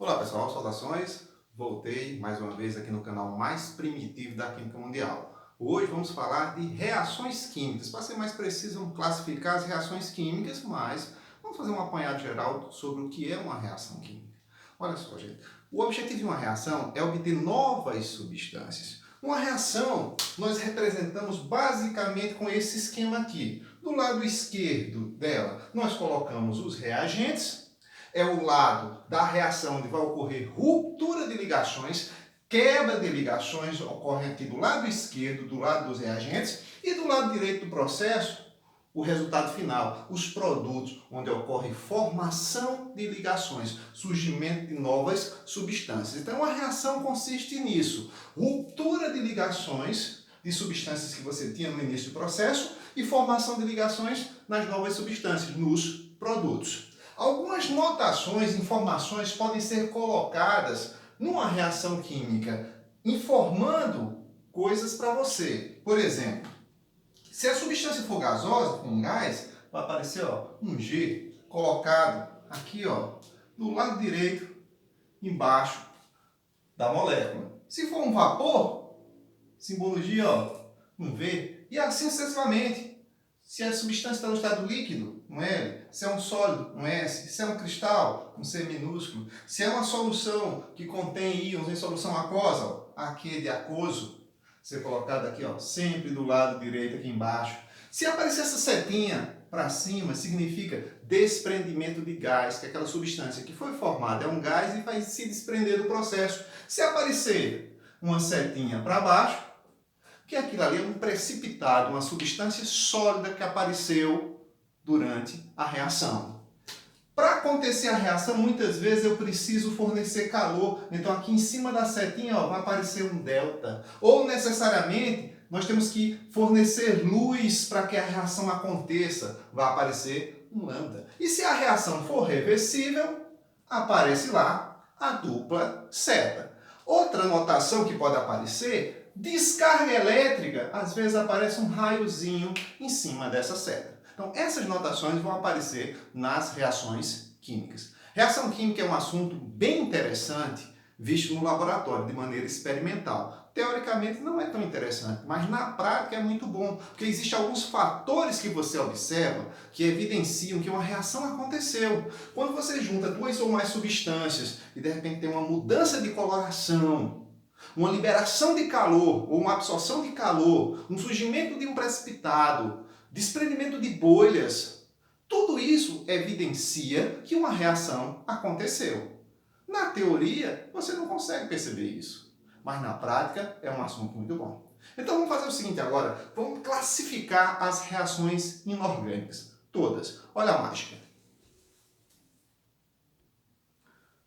Olá pessoal, saudações! Voltei mais uma vez aqui no canal mais primitivo da Química Mundial. Hoje vamos falar de reações químicas. Para ser mais preciso, vamos classificar as reações químicas, mas vamos fazer um apanhado geral sobre o que é uma reação química. Olha só, gente. O objetivo de uma reação é obter novas substâncias. Uma reação nós representamos basicamente com esse esquema aqui. Do lado esquerdo dela, nós colocamos os reagentes. É o lado da reação onde vai ocorrer ruptura de ligações, quebra de ligações ocorre aqui do lado esquerdo, do lado dos reagentes, e do lado direito do processo, o resultado final, os produtos, onde ocorre formação de ligações, surgimento de novas substâncias. Então, a reação consiste nisso: ruptura de ligações de substâncias que você tinha no início do processo e formação de ligações nas novas substâncias, nos produtos. Algumas notações, informações podem ser colocadas numa reação química, informando coisas para você. Por exemplo, se a substância for gasosa, com um gás, vai aparecer um G colocado aqui do lado direito, embaixo da molécula. Se for um vapor, simbologia um V, e assim sucessivamente. Se a substância está no estado líquido, um L. Se é um sólido, um S. Se é um cristal, um C minúsculo. Se é uma solução que contém íons em solução aquosa, AQ de aquoso, ser colocado aqui, sempre do lado direito aqui embaixo. Se aparecer essa setinha para cima, significa desprendimento de gás, que é aquela substância que foi formada é um gás e vai se desprender do processo. Se aparecer uma setinha para baixo, que aquilo ali é um precipitado, uma substância sólida que apareceu durante a reação. Para acontecer a reação, muitas vezes eu preciso fornecer calor. Então aqui em cima da setinha vai aparecer um delta. Ou necessariamente nós temos que fornecer luz para que a reação aconteça. Vai aparecer um lambda. E se a reação for reversível, aparece lá a dupla seta. Outra notação que pode aparecer: descarga elétrica, às vezes aparece um raiozinho em cima dessa seta. Então, essas notações vão aparecer nas reações químicas. Reação química é um assunto bem interessante, visto no laboratório, de maneira experimental. Teoricamente não é tão interessante, mas na prática é muito bom, porque existem alguns fatores que você observa que evidenciam que uma reação aconteceu. Quando você junta duas ou mais substâncias e de repente tem uma mudança de coloração, uma liberação de calor ou uma absorção de calor, um surgimento de um precipitado, desprendimento de bolhas, tudo isso evidencia que uma reação aconteceu. Na teoria, você não consegue perceber isso, mas na prática é um assunto muito bom. Então vamos fazer o seguinte agora, vamos classificar as reações inorgânicas, todas. Olha a mágica.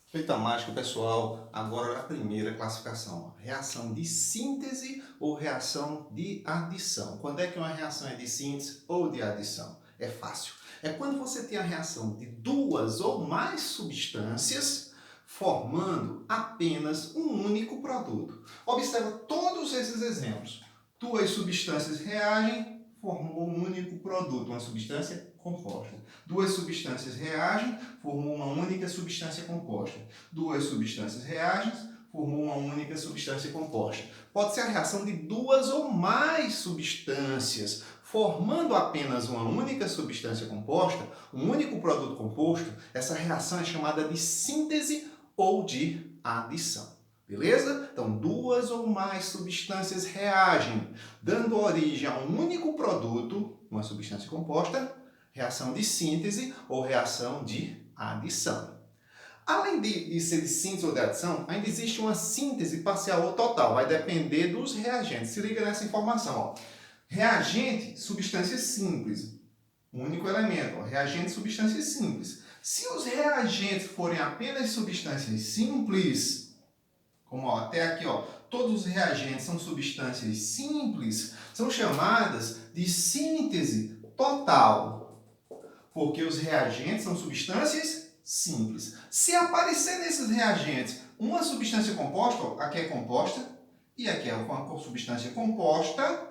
Feita a mágica, pessoal, agora a primeira classificação. Reação de síntese ou reação de adição. Quando é que uma reação é de síntese ou de adição? É fácil. É quando você tem a reação de duas ou mais substâncias formando apenas um único produto. Observa todos esses exemplos. Duas substâncias reagem, formou um único produto, uma substância composta. Duas substâncias reagem, formou uma única substância composta. Duas substâncias reagem, formou uma única substância composta. Pode ser a reação de duas ou mais substâncias, formando apenas uma única substância composta, um único produto composto. Essa reação é chamada de síntese ou de adição. Beleza? Então, duas ou mais substâncias reagem, dando origem a um único produto, uma substância composta, reação de síntese ou reação de adição. Além de ser de síntese ou de adição, ainda existe uma síntese parcial ou total. Vai depender dos reagentes. Se liga nessa informação. Reagente, substâncias simples. Um único elemento. Reagente, substâncias simples. Se os reagentes forem apenas substâncias simples, como até aqui, todos os reagentes são substâncias simples, são chamadas de síntese total, porque os reagentes são substâncias simples. Se aparecer nesses reagentes uma substância composta, aqui é composta e aqui é uma substância composta,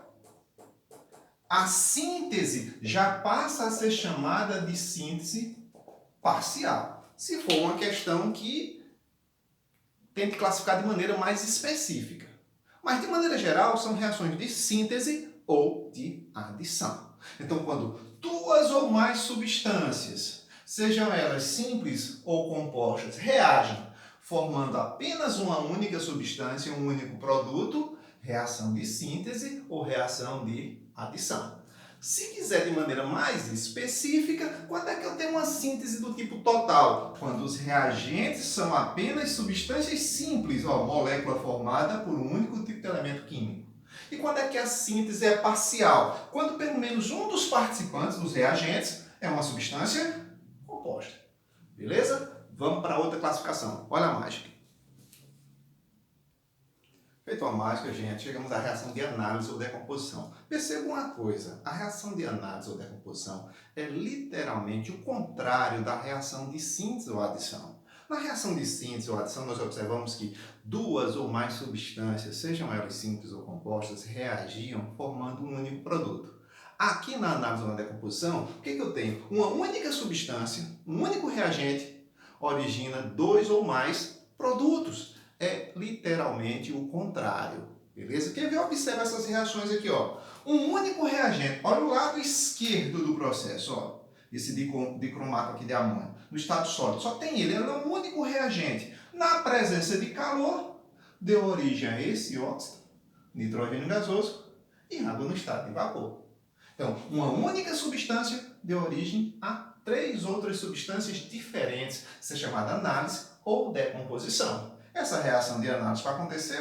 a síntese já passa a ser chamada de síntese parcial. Se for uma questão que tente classificar de maneira mais específica. Mas, de maneira geral, são reações de síntese ou de adição. Então, quando duas ou mais substâncias, sejam elas simples ou compostas, reagem, formando apenas uma única substância, um único produto, reação de síntese ou reação de adição. Se quiser de maneira mais específica, quando é que eu tenho uma síntese do tipo total? Quando os reagentes são apenas substâncias simples, molécula formada por um único tipo de elemento químico. E quando é que a síntese é parcial? Quando pelo menos um dos participantes dos reagentes é uma substância composta. Beleza? Vamos para outra classificação. Olha a mágica. Feito a mágica, gente, chegamos à reação de análise ou decomposição. Perceba uma coisa, a reação de análise ou decomposição é literalmente o contrário da reação de síntese ou adição. Na reação de síntese ou adição, nós observamos que duas ou mais substâncias, sejam elas simples ou compostas, reagiam formando um único produto. Aqui na análise ou na decomposição, o que eu tenho? Uma única substância, um único reagente, origina dois ou mais produtos. É literalmente o contrário, beleza? Quer ver? Observa essas reações aqui, ó. Um único reagente, olha o lado esquerdo do processo, ó. Esse dicromato aqui de amônio, no estado sólido, só tem ele é um único reagente. Na presença de calor, deu origem a esse óxido, nitrogênio gasoso e água no estado de vapor. Então, uma única substância deu origem a três outras substâncias diferentes, isso é chamada análise ou decomposição. Essa reação de análise para acontecer,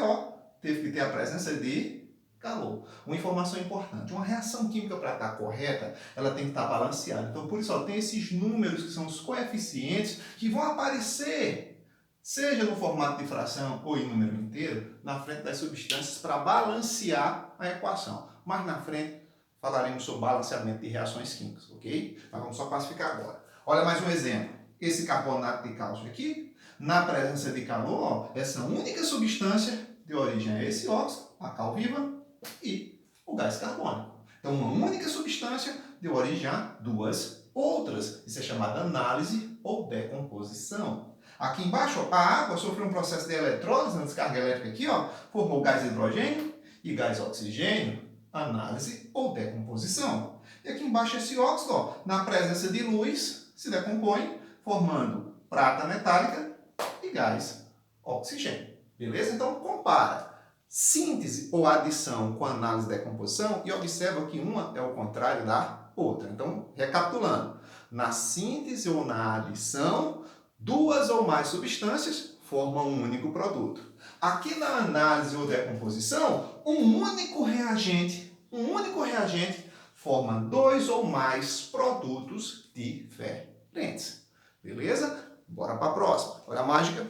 teve que ter a presença de calor. Uma informação importante, uma reação química para estar correta, ela tem que estar balanceada. Então, por isso, tem esses números que são os coeficientes que vão aparecer, seja no formato de fração ou em número inteiro, na frente das substâncias para balancear a equação. Mais na frente, falaremos sobre balanceamento de reações químicas, ok? Mas vamos só classificar agora. Olha mais um exemplo. Esse carbonato de cálcio aqui, na presença de calor, essa única substância deu origem a esse óxido, a cal viva e o gás carbônico. Então, uma única substância deu origem a duas outras. Isso é chamada análise ou decomposição. Aqui embaixo, a água sofreu um processo de eletrólise na descarga elétrica aqui, formou gás hidrogênio e gás oxigênio, análise ou decomposição. E aqui embaixo esse óxido, na presença de luz, se decompõe, formando prata metálica e gás oxigênio. Beleza? Então, compara síntese ou adição com análise e decomposição e observa que uma é o contrário da outra. Então, recapitulando, na síntese ou na adição, duas ou mais substâncias formam um único produto. Aqui na análise ou decomposição, um único reagente forma dois ou mais produtos diferentes. Beleza? Bora para a próxima. Olha a mágica.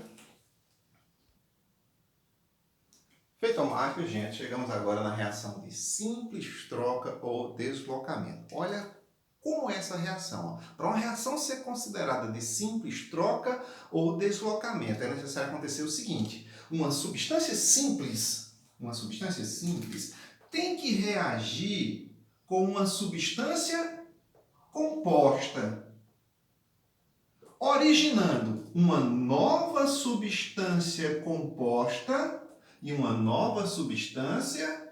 Feito a mágica, gente, chegamos agora na reação de simples troca ou deslocamento. Olha como é essa reação. Para uma reação ser considerada de simples troca ou deslocamento, é necessário acontecer o seguinte. Uma substância simples tem que reagir com uma substância composta, originando uma nova substância composta e uma nova substância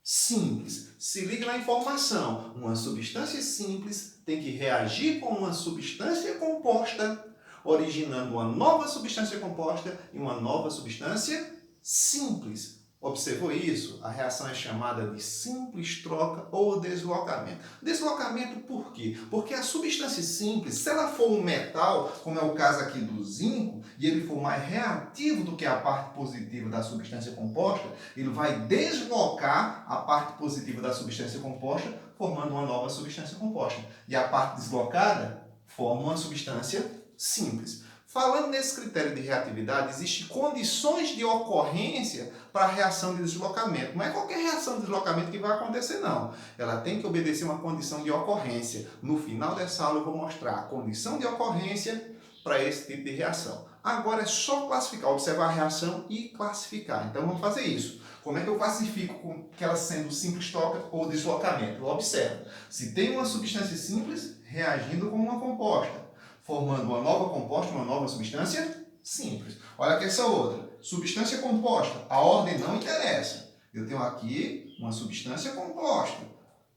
simples. Se liga na informação. Uma substância simples tem que reagir com uma substância composta, originando uma nova substância composta e uma nova substância simples. Observou isso? A reação é chamada de simples troca ou deslocamento. Deslocamento por quê? Porque a substância simples, se ela for um metal, como é o caso aqui do zinco, e ele for mais reativo do que a parte positiva da substância composta, ele vai deslocar a parte positiva da substância composta, formando uma nova substância composta. E a parte deslocada forma uma substância simples. Falando nesse critério de reatividade, existem condições de ocorrência para a reação de deslocamento. Não é qualquer reação de deslocamento que vai acontecer, não. Ela tem que obedecer uma condição de ocorrência. No final dessa aula eu vou mostrar a condição de ocorrência para esse tipo de reação. Agora é só classificar, observar a reação e classificar. Então vamos fazer isso. Como é que eu classifico ela sendo simples troca ou deslocamento? Eu observo. Se tem uma substância simples reagindo com uma composta, formando uma nova composta, uma nova substância simples. Olha aqui essa outra. Substância composta. A ordem não interessa. Eu tenho aqui uma substância composta.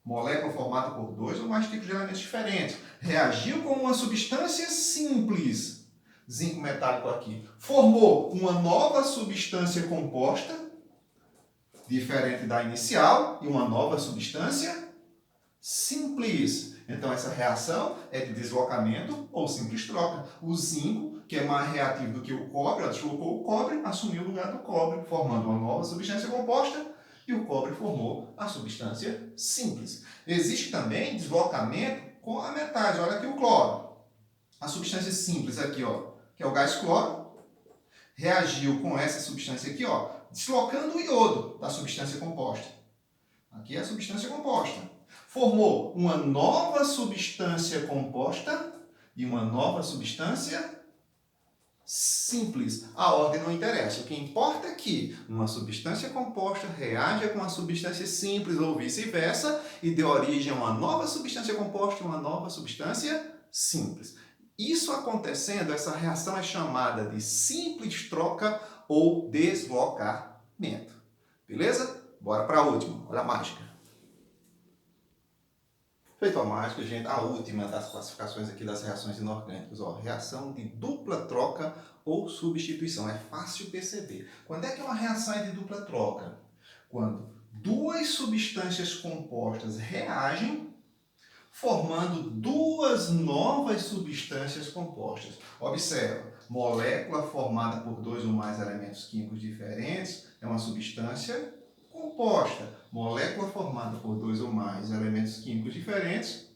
Molécula formada por dois ou mais tipos de elementos diferentes. Reagiu com uma substância simples. Zinco metálico aqui. Formou uma nova substância composta, diferente da inicial, e uma nova substância simples. Então, essa reação é de deslocamento ou simples troca. O zinco, que é mais reativo do que o cobre, ela deslocou o cobre, assumiu o lugar do cobre, formando uma nova substância composta, e o cobre formou a substância simples. Existe também deslocamento com a metais. Olha aqui o cloro. A substância simples aqui, ó, que é o gás cloro, reagiu com essa substância aqui, ó, deslocando o iodo da substância composta. Aqui é a substância composta. Formou uma nova substância composta e uma nova substância simples. A ordem não interessa. O que importa é que uma substância composta reage com uma substância simples ou vice-versa e dê origem a uma nova substância composta e uma nova substância simples. Isso acontecendo, essa reação é chamada de simples troca ou deslocamento. Beleza? Bora para a última. Olha a mágica. Feito a mágica, gente, a última das classificações aqui das reações inorgânicas. Ó, reação de dupla troca ou substituição. É fácil perceber. Quando é que uma reação é de dupla troca? Quando duas substâncias compostas reagem formando duas novas substâncias compostas. Observa, molécula formada por dois ou mais elementos químicos diferentes é uma substância composta. Molécula formada por dois ou mais elementos químicos diferentes,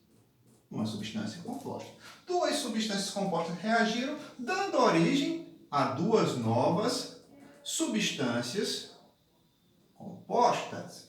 uma substância composta. Duas substâncias compostas reagiram, dando origem a duas novas substâncias compostas.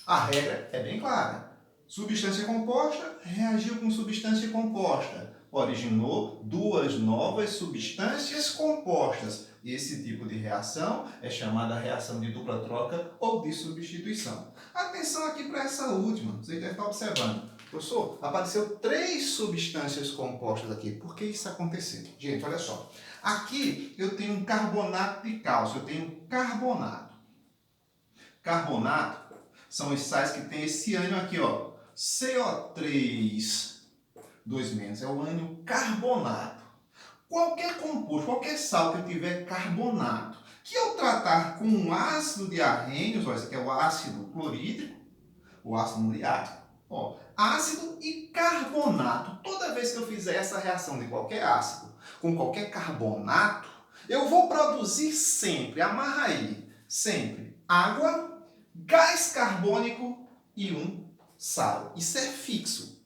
A regra é bem clara. Substância composta reagiu com substância composta. Originou duas novas substâncias compostas. Esse tipo de reação é chamada reação de dupla troca ou de substituição. Atenção aqui para essa última. Vocês devem estar observando. Professor, apareceu 3 substâncias compostas aqui. Por que isso aconteceu? Gente, olha só. Aqui eu tenho um carbonato de cálcio. Eu tenho carbonato. Carbonato são os sais que tem esse ânion aqui, ó. CO3, 2 menos, é o ânion carbonato. Qualquer composto, qualquer sal que tiver carbonato, que eu tratar com um ácido de arrênios, ó, esse aqui é o ácido clorídrico, o ácido muriático, ó, ácido e carbonato. Toda vez que eu fizer essa reação de qualquer ácido com qualquer carbonato, eu vou produzir sempre, amarra aí, sempre água, gás carbônico e um sal. Isso é fixo.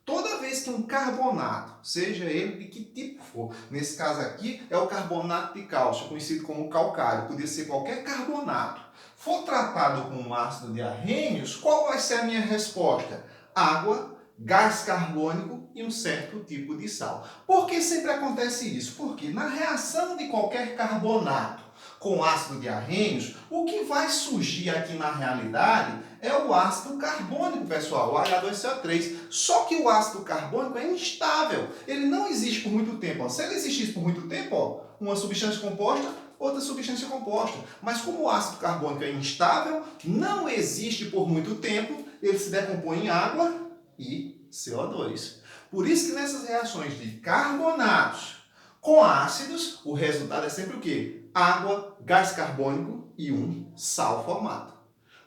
Toda vez que um carbonato, seja ele de que tipo for, nesse caso aqui é o carbonato de cálcio, conhecido como calcário, podia ser qualquer carbonato, for tratado com um ácido de arrênios, qual vai ser a minha resposta? Água, gás carbônico e um certo tipo de sal. Por que sempre acontece isso? Porque na reação de qualquer carbonato com ácido de arrênios, o que vai surgir aqui na realidade é o ácido carbônico, pessoal, o H2CO3. Só que o ácido carbônico é instável, ele não existe por muito tempo. Se ele existisse por muito tempo, uma substância composta, outra substância composta. Mas como o ácido carbônico é instável, não existe por muito tempo, ele se decompõe em água e CO2. Por isso que nessas reações de carbonatos com ácidos, o resultado é sempre o quê? Água, gás carbônico e um sal formado.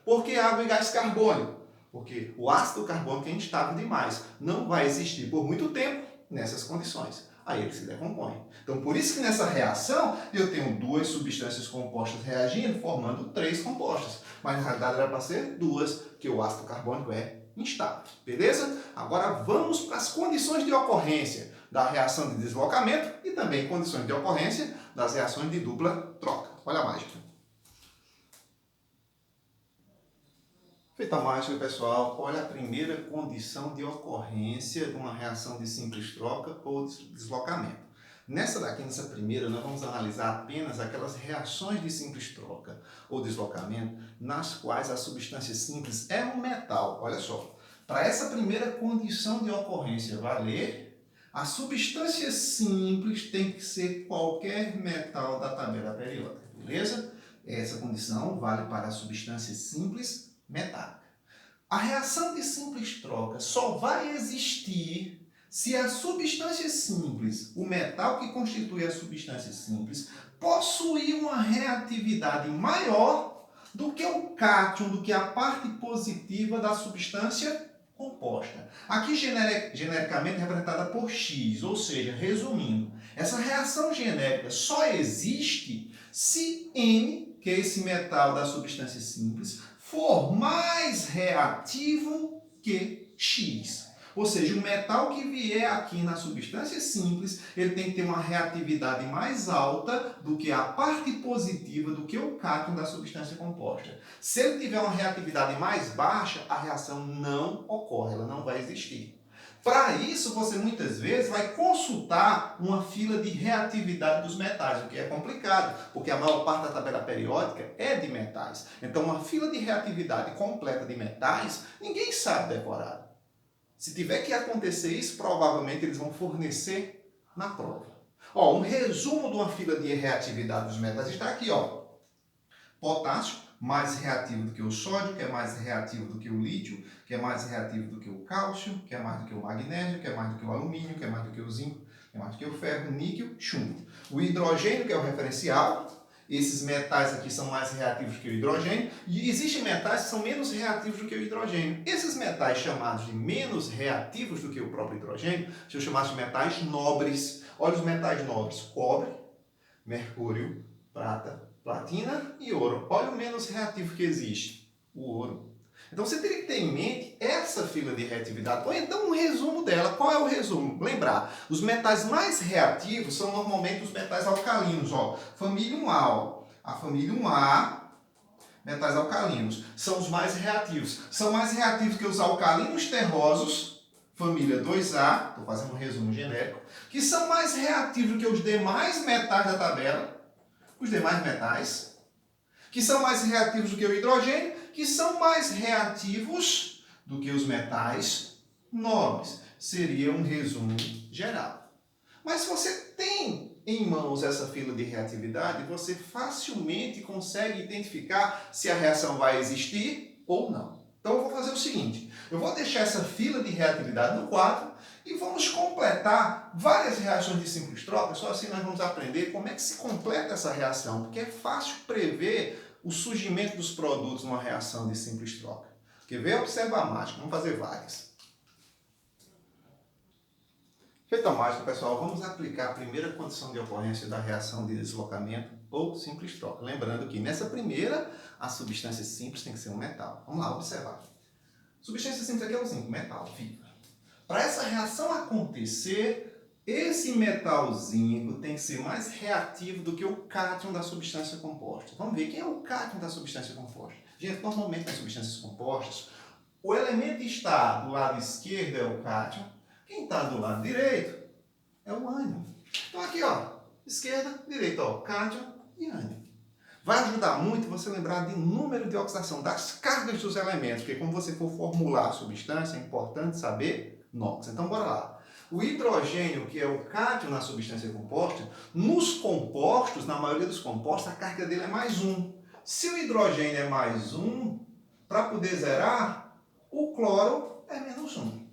Por que água e gás carbônico? Porque o ácido carbônico é instável demais. Não vai existir por muito tempo nessas condições. Aí ele se decompõe. Então, por isso que nessa reação eu tenho 2 substâncias compostas reagindo, formando 3 compostas. Mas na realidade era para ser 2, porque o ácido carbônico é instável. Beleza? Agora vamos para as condições de ocorrência da reação de deslocamento e também condições de ocorrência das reações de dupla troca. Olha a mágica. Feita a mágica, pessoal, olha a primeira condição de ocorrência de uma reação de simples troca ou deslocamento. Nessa daqui, nessa primeira, nós vamos analisar apenas aquelas reações de simples troca ou deslocamento nas quais a substância simples é um metal. Olha só, para essa primeira condição de ocorrência valer, A substância simples tem que ser qualquer metal da tabela periódica, beleza? Essa condição vale para a substância simples metálica. A reação de simples troca só vai existir se a substância simples, o metal que constitui a substância simples, possuir uma reatividade maior do que o cátion, do que a parte positiva da substância composta. Aqui genericamente representada por X, ou seja, resumindo, essa reação genérica só existe se N, que é esse metal da substância simples, for mais reativo que X. Ou seja, o metal que vier aqui na substância simples, ele tem que ter uma reatividade mais alta do que a parte positiva, do que o cátion da substância composta. Se ele tiver uma reatividade mais baixa, a reação não ocorre, ela não vai existir. Para isso, você muitas vezes vai consultar uma fila de reatividade dos metais, o que é complicado, porque a maior parte da tabela periódica é de metais. Então, uma fila de reatividade completa de metais, ninguém sabe decorar. Se tiver que acontecer isso, provavelmente eles vão fornecer na prova. Um resumo de uma fila de reatividade dos metais está aqui, Potássio, mais reativo do que o sódio, que é mais reativo do que o lítio, que é mais reativo do que o cálcio, que é mais do que o magnésio, que é mais do que o alumínio, que é mais do que o zinco, que é mais do que o ferro, níquel, chumbo. O hidrogênio, que é o referencial, esses metais aqui são mais reativos que o hidrogênio, e existem metais que são menos reativos do que o hidrogênio. Esses metais chamados de menos reativos do que o próprio hidrogênio, são chamados de metais nobres. Olha os metais nobres: cobre, mercúrio, prata, platina e ouro. Olha o menos reativo que existe: o ouro. Então você teria que ter em mente essa fila de reatividade, ou então um resumo dela. Qual é o resumo? Lembrar, os metais mais reativos são normalmente os metais alcalinos. Família 1A. A família 1A, metais alcalinos, são os mais reativos. São mais reativos que os alcalinos terrosos, família 2A, estou fazendo um resumo genérico, que são mais reativos que os demais metais da tabela, os demais metais, que são mais reativos do que o hidrogênio, que são mais reativos do que os metais nobres. Seria um resumo geral. Mas se você tem em mãos essa fila de reatividade, você facilmente consegue identificar se a reação vai existir ou não. Então eu vou fazer o seguinte: eu vou deixar essa fila de reatividade no quadro e vamos completar várias reações de simples troca. Só assim nós vamos aprender como é que se completa essa reação, porque é fácil prever o surgimento dos produtos numa reação de simples troca. Quer ver? Observa a mágica. Vamos fazer várias. Feita a mágica, pessoal, vamos aplicar a primeira condição de ocorrência da reação de deslocamento ou simples troca. Lembrando que nessa primeira, a substância simples tem que ser um metal. Vamos lá, observar. Substância simples aqui é o zinco, metal, viva. Para essa reação acontecer, esse metal zinco tem que ser mais reativo do que o cátion da substância composta. Vamos ver quem é o cátion da substância composta. Gente, normalmente nas substâncias compostas, o elemento que está do lado esquerdo é o cátion, quem está do lado direito é o ânion. Então aqui, esquerda, direita, cátion e ânion. Vai ajudar muito você lembrar de número de oxidação, das cargas dos elementos, porque quando você for formular a substância, é importante saber NOx. Então, bora lá. O hidrogênio, que é o cátion na substância composta, nos compostos, na maioria dos compostos, a carga dele é mais 1. Se o hidrogênio é mais 1, para poder zerar, o cloro é menos 1.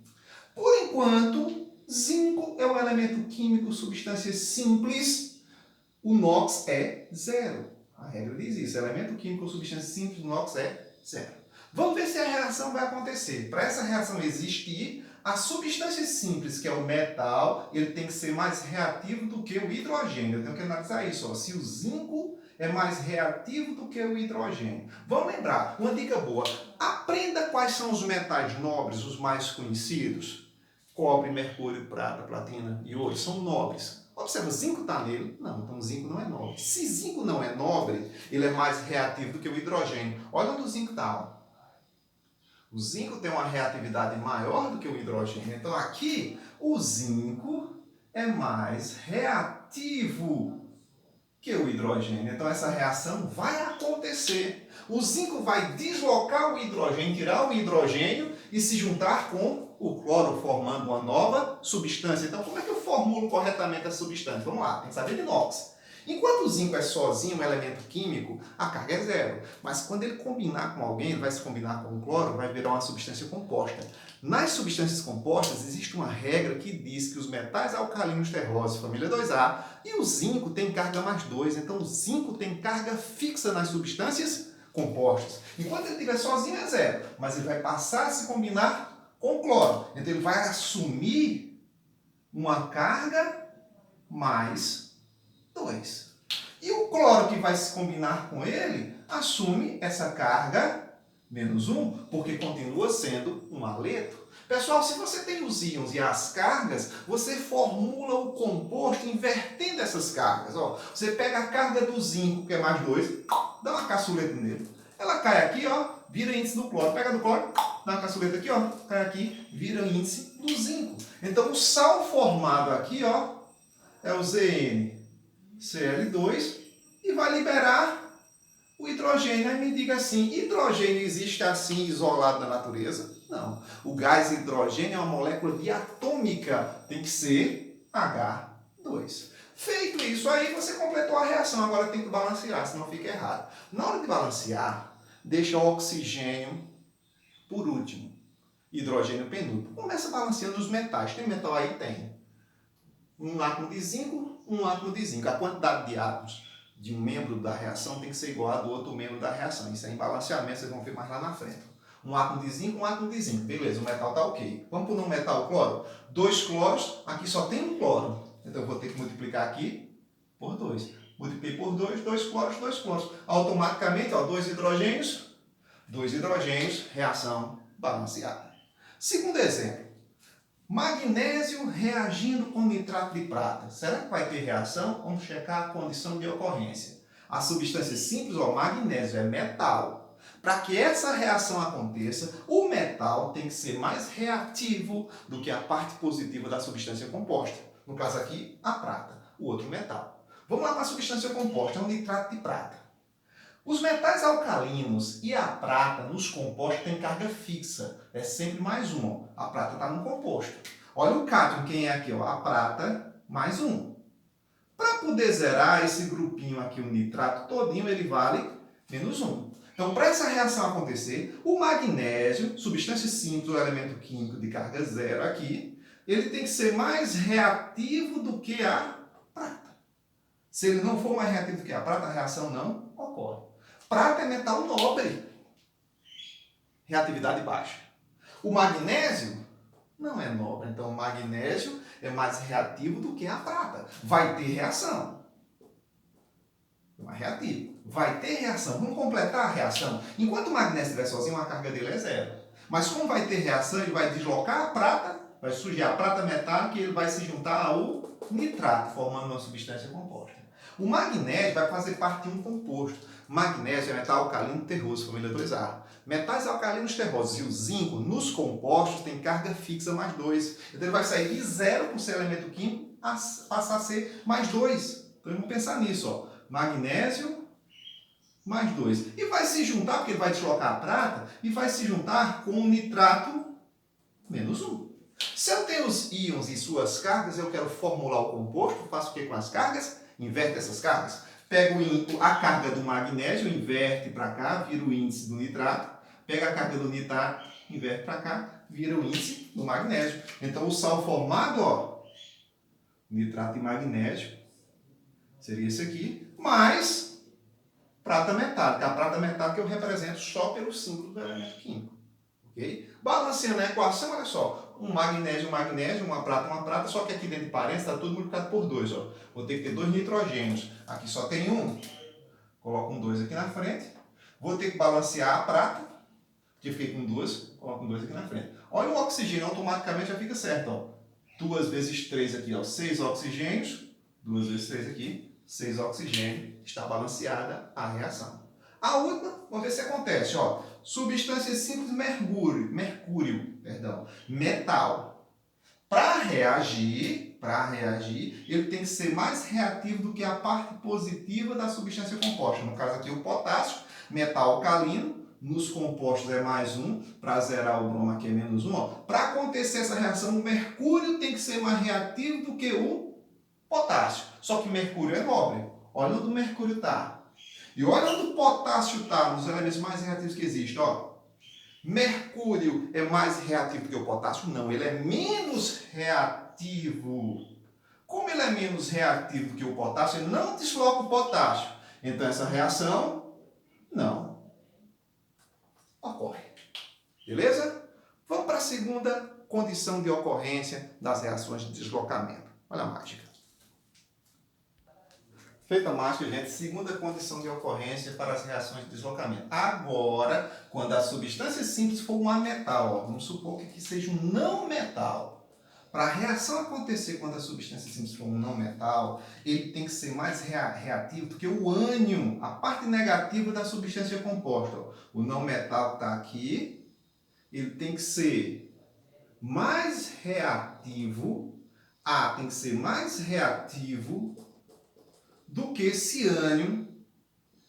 Por enquanto, zinco é um elemento químico, substância simples, o NOx é 0. A regra diz isso: elemento químico ou substância simples, o NOx é 0. Vamos ver se a reação vai acontecer. Para essa reação existir, a substância simples, que é o metal, ele tem que ser mais reativo do que o hidrogênio. Eu tenho que analisar isso. Se o zinco é mais reativo do que o hidrogênio. Vamos lembrar, uma dica boa. Aprenda quais são os metais nobres, os mais conhecidos. Cobre, mercúrio, prata, platina e ouro são nobres. Observa, zinco está nele? Não, então zinco não é nobre. Se zinco não é nobre, ele é mais reativo do que o hidrogênio. Olha onde o zinco está. O zinco tem uma reatividade maior do que o hidrogênio. Então aqui, o zinco é mais reativo que o hidrogênio. Então essa reação vai acontecer. O zinco vai deslocar o hidrogênio, tirar o hidrogênio e se juntar com o cloro formando uma nova substância. Então, como é que eu formulo corretamente a substância? Vamos lá, tem que saber de inox. Enquanto o zinco é sozinho um elemento químico, a carga é zero. Mas quando ele combinar com alguém, ele vai se combinar com o cloro, vai virar uma substância composta. Nas substâncias compostas, existe uma regra que diz que os metais alcalinos terrosos, família 2A, e o zinco tem carga mais 2. Então, o zinco tem carga fixa nas substâncias compostas. Enquanto ele estiver sozinho, é zero. Mas ele vai passar a se combinar com o cloro. Então, ele vai assumir uma carga mais 2. E o cloro que vai se combinar com ele assume essa carga menos 1, porque continua sendo um haleto. Pessoal, se você tem os íons e as cargas, você formula o composto invertendo essas cargas. Ó, você pega a carga do zinco, que é mais 2, dá uma caçuleta nele. Ela cai aqui, ó, vira índice do cloro. Pega do cloro, dá uma caçuleta aqui, ó, cai aqui, vira índice do zinco. Então, o sal formado aqui, ó, é o ZnCl2 e vai liberar o hidrogênio. Aí me diga assim, hidrogênio existe assim isolado na natureza? Não. O gás hidrogênio é uma molécula diatômica, tem que ser H2. Feito isso aí, você completou a reação, agora tem que balancear, senão fica errado. Na hora de balancear, deixa o oxigênio por último, hidrogênio penúltimo. Começa balanceando os metais. Tem metal aí? Tem. Um átomo de zinco, um átomo de zinco. A quantidade de átomos de um membro da reação tem que ser igual a do outro membro da reação. Isso é em balanceamento, vocês vão ver mais lá na frente. Um átomo de zinco, um átomo de zinco. Beleza, o metal está ok. Vamos por um metal cloro? 2 cloros, aqui só tem um cloro. Então eu vou ter que multiplicar aqui por 2. Multipliquei por 2, 2 cloros, 2 cloros. Automaticamente, ó, 2 hidrogênios, reação balanceada. Segundo exemplo. Magnésio reagindo com nitrato de prata. Será que vai ter reação? Vamos checar a condição de ocorrência. A substância simples, ó, magnésio, é metal. Para que essa reação aconteça, o metal tem que ser mais reativo do que a parte positiva da substância composta. No caso aqui, a prata, o outro metal. Vamos lá para a substância composta, é um nitrato de prata. Os metais alcalinos e a prata nos compostos têm carga fixa. É sempre mais um. Ó. A prata está no composto. Olha o cátion, quem é aqui? Ó? A prata mais 1. Para poder zerar esse grupinho aqui, o nitrato todinho, ele vale menos 1. Então, para essa reação acontecer, o magnésio, substância simples, o elemento químico de carga zero aqui, ele tem que ser mais reativo do que a prata. Se ele não for mais reativo do que a prata, a reação não ocorre. Prata é metal nobre. Reatividade baixa. O magnésio não é nobre. Então, o magnésio é mais reativo do que a prata. Vai ter reação. É mais reativo. Vai ter reação. Vamos completar a reação. Enquanto o magnésio estiver sozinho, a carga dele é zero. Mas como vai ter reação, ele vai deslocar a prata, vai surgir a prata metálica e ele vai se juntar ao nitrato, formando uma substância composta. O magnésio vai fazer parte de um composto. Magnésio é metal alcalino terroso, família 2A. Metais alcalinos terrosos e o zinco, nos compostos, tem carga fixa mais 2. Então ele vai sair de 0 por ser elemento químico, a passar a ser mais 2. Então vamos pensar nisso. Ó. Magnésio mais 2. E vai se juntar, porque ele vai deslocar a prata, e vai se juntar com o nitrato menos 1. Se eu tenho os íons e suas cargas, eu quero formular o composto, faço o que com as cargas? Inverte essas cargas. Pego a carga do magnésio, inverte para cá, vira o índice do nitrato. Pega a carga do nitrato, inverte para cá, vira o índice do magnésio. Então, o sal formado, ó, nitrato e magnésio, seria esse aqui, mais prata metálica. A prata metálica eu represento só pelo símbolo do elemento químico. Okay? Balanceando a equação, olha só. Um magnésio, uma prata, só que aqui dentro de parênteses está tudo multiplicado por 2. Ó. Vou ter que ter 2 nitrogênios. Aqui só tem um. Coloco um 2 aqui na frente. Vou ter que balancear a prata, que eu fiquei com 2. Coloco um 2 aqui na frente. Olha o oxigênio, automaticamente já fica certo. Ó. 2 vezes 3 aqui, ó, 6 oxigênios. 2 vezes 3 aqui, 6 oxigênios. Está balanceada a reação. A última, vamos ver se acontece. Ó. Substâncias simples, mercúrio, metal. Para reagir, ele tem que ser mais reativo do que a parte positiva da substância composta. No caso aqui, o potássio, metal alcalino, nos compostos é mais 1, para zerar o bromo aqui é menos 1. Para acontecer essa reação, o mercúrio tem que ser mais reativo do que o potássio. Só que mercúrio é nobre. Olha onde o mercúrio está. E olha onde o potássio está, nos elementos mais reativos que existem. Ó. Mercúrio é mais reativo que o potássio? Não, ele é menos reativo. Como ele é menos reativo que o potássio, ele não desloca o potássio. Então essa reação não ocorre. Beleza? Vamos para a segunda condição de ocorrência das reações de deslocamento. Olha a mágica. Feita a mágica, gente, segunda condição de ocorrência para as reações de deslocamento. Agora, quando a substância simples for um ametal, vamos supor que aqui seja um não metal. Para a reação acontecer quando a substância simples for um não metal, ele tem que ser mais reativo do que o ânion, a parte negativa da substância composta. O não metal está aqui, ele tem que ser mais reativo, tem que ser mais reativo do que esse ânion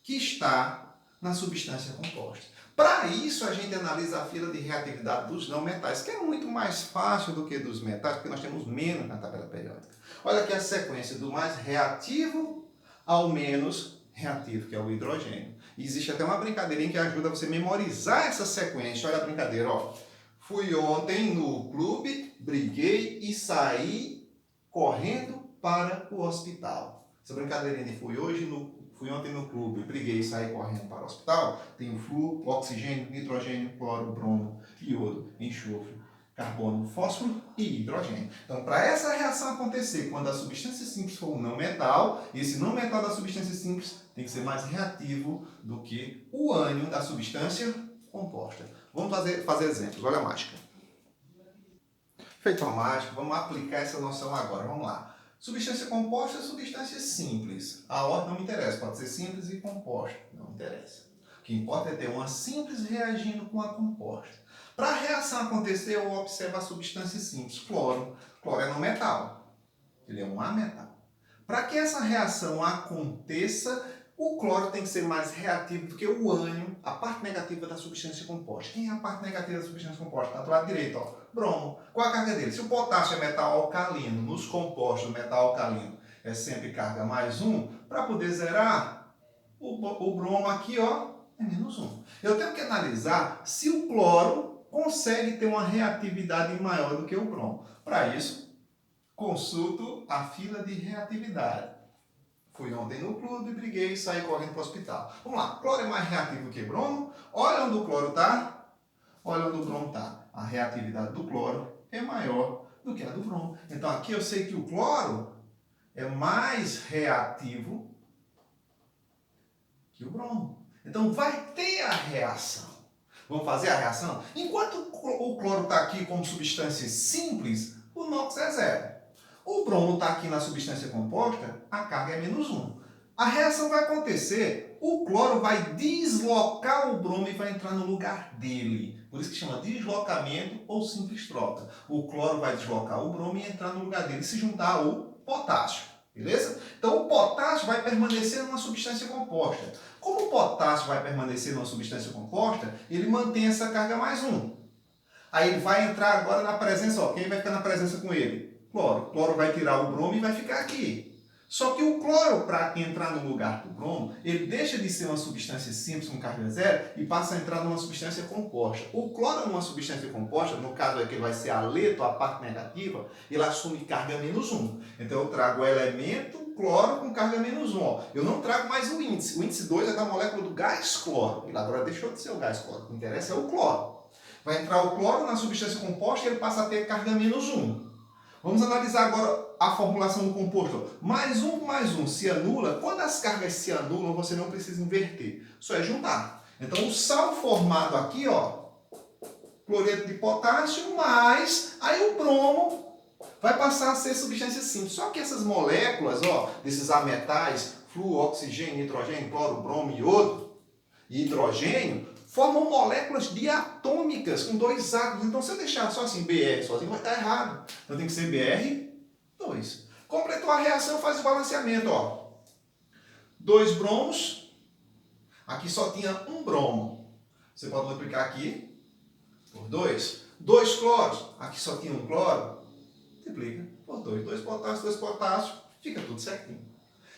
que está na substância composta. Para isso, a gente analisa a fila de reatividade dos não metais, que é muito mais fácil do que dos metais, porque nós temos menos na tabela periódica. Olha aqui a sequência do mais reativo ao menos reativo, que é o hidrogênio. E existe até uma brincadeirinha que ajuda você a memorizar essa sequência. Olha a brincadeira, ó. Fui ontem no clube, briguei e saí correndo para o hospital. Essa brincadeirinha de fui ontem no clube, briguei e saí correndo para o hospital, tem o flúor, oxigênio, nitrogênio, cloro, bromo, iodo, enxofre, carbono, fósforo e hidrogênio. Então, para essa reação acontecer, quando a substância simples for um não metal, esse não metal da substância simples tem que ser mais reativo do que o ânion da substância composta. Vamos fazer exemplos. Olha a mágica. Feito a mágica, vamos aplicar essa noção agora. Vamos lá. Substância composta é substância simples. A ordem não me interessa, pode ser simples e composta, não interessa. O que importa é ter uma simples reagindo com a composta. Para a reação acontecer, eu observo a substância simples, cloro. Cloro é não metal, ele é um ametal. Para que essa reação aconteça, o cloro tem que ser mais reativo do que o ânion, a parte negativa da substância composta. Quem é a parte negativa da substância composta? Está do lado direito, ó. Bromo. Qual a carga dele? Se o potássio é metal alcalino, nos compostos, o metal alcalino é sempre carga mais 1, para poder zerar, o bromo aqui, ó, é menos 1. Eu tenho que analisar se o cloro consegue ter uma reatividade maior do que o bromo. Para isso, consulto a fila de reatividade. Fui ontem no clube, briguei e saí correndo para o hospital. Vamos lá, cloro é mais reativo que bromo. Olha onde o cloro está, olha onde o bromo está. A reatividade do cloro é maior do que a do bromo. Então aqui eu sei que o cloro é mais reativo que o bromo. Então vai ter a reação. Vamos fazer a reação? Enquanto o cloro está aqui como substância simples, o NOx é 0. O bromo está aqui na substância composta, a carga é menos 1. A reação vai acontecer, o cloro vai deslocar o bromo e vai entrar no lugar dele. Por isso que chama deslocamento ou simples troca. O cloro vai deslocar o bromo e entrar no lugar dele e se juntar ao potássio. Beleza? Então o potássio vai permanecer numa substância composta. Como o potássio vai permanecer numa substância composta, ele mantém essa carga mais 1. Aí ele vai entrar agora na presença, ó, quem vai ficar na presença com ele? Cloro. O cloro vai tirar o bromo e vai ficar aqui. Só que o cloro, para entrar no lugar do bromo, ele deixa de ser uma substância simples com carga 0 e passa a entrar numa substância composta. O cloro numa substância composta, no caso aqui vai ser aleto, a parte negativa, ele assume carga menos 1. Então eu trago o elemento cloro com carga menos 1. Ó. Eu não trago mais o índice. O índice 2 é da molécula do gás cloro. Ele agora deixou de ser o gás cloro. O que interessa é o cloro. Vai entrar o cloro na substância composta e ele passa a ter carga menos 1. Vamos analisar agora a formulação do composto. Mais um se anula. Quando as cargas se anulam, você não precisa inverter. Só é juntar. Então, o sal formado aqui, ó, cloreto de potássio, mais aí o bromo vai passar a ser substância simples. Só que essas moléculas, ó, desses ametais, flúor, oxigênio, nitrogênio, cloro, bromo, iodo e hidrogênio, formam moléculas diatômicas com 2 átomos. Então, se eu deixar só assim, BR sozinho, vai estar errado. Então, tem que ser BR2. Completou a reação, faz o balanceamento. Ó. 2 bromos. Aqui só tinha um bromo. Você pode multiplicar aqui por 2. 2 cloros, aqui só tinha um cloro, multiplica por 2. 2 potássio, fica tudo certinho.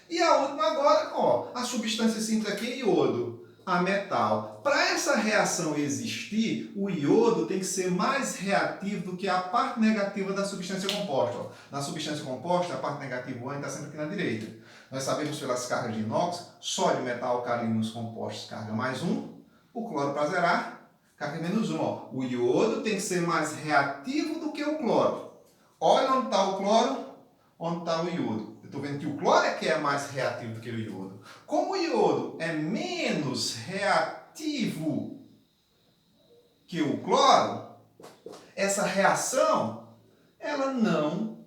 E a última agora, ó, a substância simples aqui é iodo, a metal. Para essa reação existir, o iodo tem que ser mais reativo do que a parte negativa da substância composta. Ó. Na substância composta, a parte negativa, o ânion, está sempre aqui na direita. Nós sabemos pelas cargas de inox, sódio, metal, alcalino nos compostos, carga mais 1. O cloro para zerar, carga menos 1. Ó. O iodo tem que ser mais reativo do que o cloro. Olha onde está o cloro, onde está o iodo. Eu estou vendo que o cloro é que é mais reativo do que o iodo. Como o iodo é menos reativo que o cloro, essa reação, ela não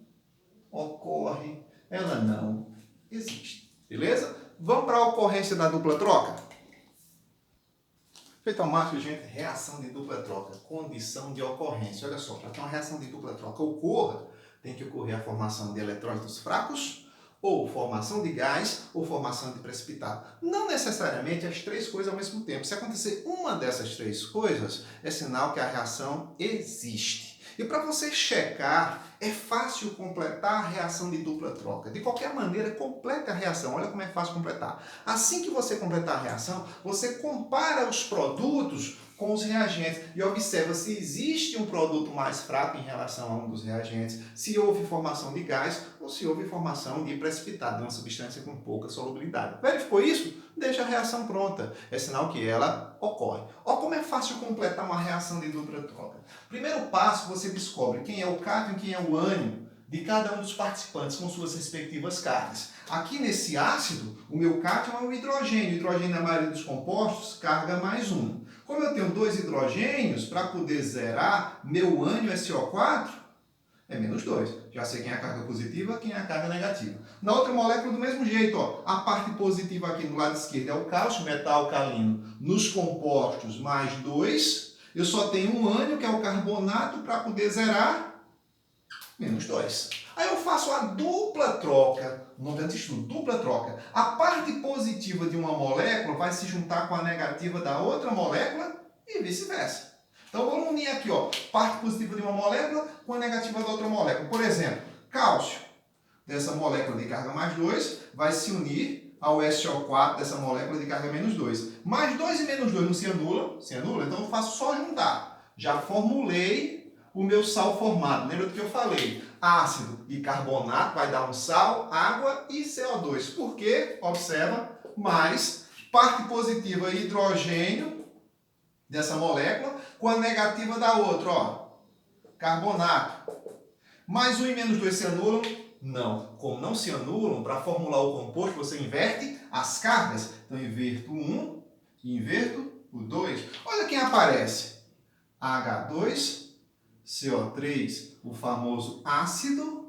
ocorre, ela não existe. Beleza? Vamos para a ocorrência da dupla troca? Efeito automático, gente, reação de dupla troca, condição de ocorrência. Olha só, para que uma reação de dupla troca ocorra, tem que ocorrer a formação de eletrólitos fracos, ou formação de gás, ou formação de precipitado. Não necessariamente as três coisas ao mesmo tempo. Se acontecer uma dessas três coisas, é sinal que a reação existe. E para você checar, é fácil completar a reação de dupla troca. De qualquer maneira, complete a reação. Olha como é fácil completar. Assim que você completar a reação, você compara os produtos com os reagentes e observa se existe um produto mais fraco em relação a um dos reagentes, se houve formação de gás ou se houve formação de precipitado, de uma substância com pouca solubilidade. Verificou isso? Deixa a reação pronta. É sinal que ela ocorre. Olha como é fácil completar uma reação de dupla troca. Primeiro passo, você descobre quem é o cátion e quem é o ânion de cada um dos participantes com suas respectivas cargas. Aqui nesse ácido, o meu cátion é o hidrogênio. O hidrogênio na maioria dos compostos, carga mais 1. Como eu tenho 2 hidrogênios, para poder zerar, meu ânion SO4 é menos 2. Já sei quem é a carga positiva, quem é a carga negativa. Na outra molécula, do mesmo jeito, ó, a parte positiva aqui do lado esquerdo é o cálcio, metal alcalino. Nos compostos, mais 2. Eu só tenho um ânion, que é o carbonato, para poder zerar, menos 2. Aí eu faço a dupla troca, no nome desse estudo, dupla troca. A parte positiva de uma molécula vai se juntar com a negativa da outra molécula e vice-versa. Então vamos unir aqui, ó, parte positiva de uma molécula com a negativa da outra molécula. Por exemplo, cálcio, dessa molécula de carga mais 2, vai se unir ao SO4 dessa molécula de carga menos 2. Mais 2 e menos 2 não se anulam? Se anula, então eu faço só juntar. Já formulei o meu sal formado. Lembra do que eu falei? Ácido e carbonato vai dar um sal, água e CO2. Por quê? Observa, mais parte positiva hidrogênio dessa molécula com a negativa da outra, ó, carbonato. Mais 1 e menos 2 se anulam? Não. Como não se anulam, para formular o composto você inverte as cargas. Então inverto o 1 e inverto o 2. Olha quem aparece. H2, CO3, o famoso ácido,